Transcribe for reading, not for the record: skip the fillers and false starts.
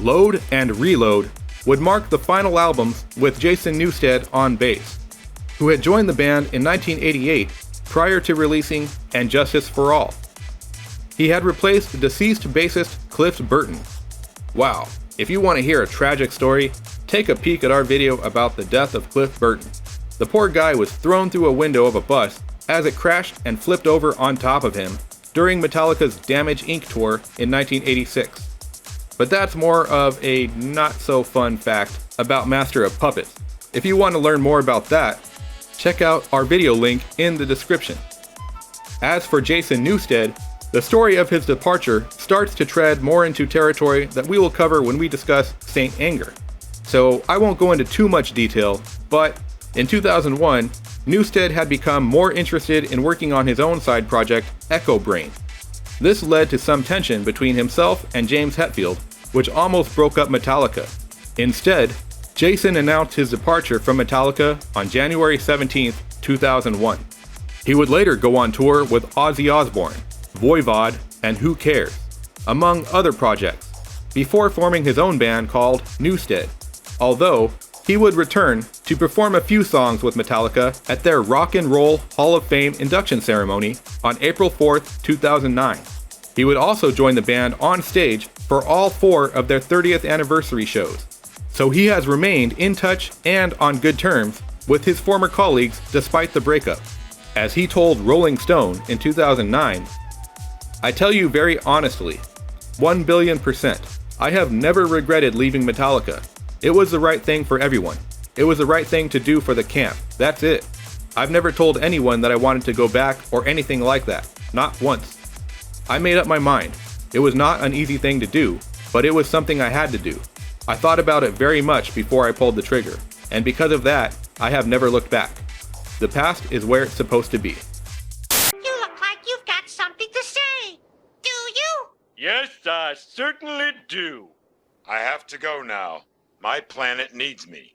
Load and Reload would mark the final albums with Jason Newsted on bass, who had joined the band in 1988 prior to releasing And Justice for All. He had replaced deceased bassist Cliff Burton. Wow, if you want to hear a tragic story, take a peek at our video about the death of Cliff Burton. The poor guy was thrown through a window of a bus as it crashed and flipped over on top of him during Metallica's Damage Inc. tour in 1986. But that's more of a not-so-fun fact about Master of Puppets. If you want to learn more about that, check out our video link in the description. As for Jason Newsted, the story of his departure starts to tread more into territory that we will cover when we discuss Saint Anger. So I won't go into too much detail, but in 2001, Newsted had become more interested in working on his own side project, Echo Brain. This led to some tension between himself and James Hetfield, which almost broke up Metallica. Instead, Jason announced his departure from Metallica on January 17, 2001. He would later go on tour with Ozzy Osbourne, Voivod, and Who Cares, among other projects, before forming his own band called Newsted, although he would return to perform a few songs with Metallica at their Rock and Roll Hall of Fame induction ceremony on April 4, 2009. He would also join the band on stage for all 4 of their 30th anniversary shows. So he has remained in touch and on good terms with his former colleagues despite the breakup. As he told Rolling Stone in 2009, "I tell you very honestly, 1,000,000,000%, I have never regretted leaving Metallica. It was the right thing for everyone. It was the right thing to do for the camp. That's it. I've never told anyone that I wanted to go back or anything like that. Not once. I made up my mind. It was not an easy thing to do, but it was something I had to do. I thought about it very much before I pulled the trigger, and because of that, I have never looked back. The past is where it's supposed to be." You look like you've got something to say. Do you? Yes, I certainly do. I have to go now. My planet needs me.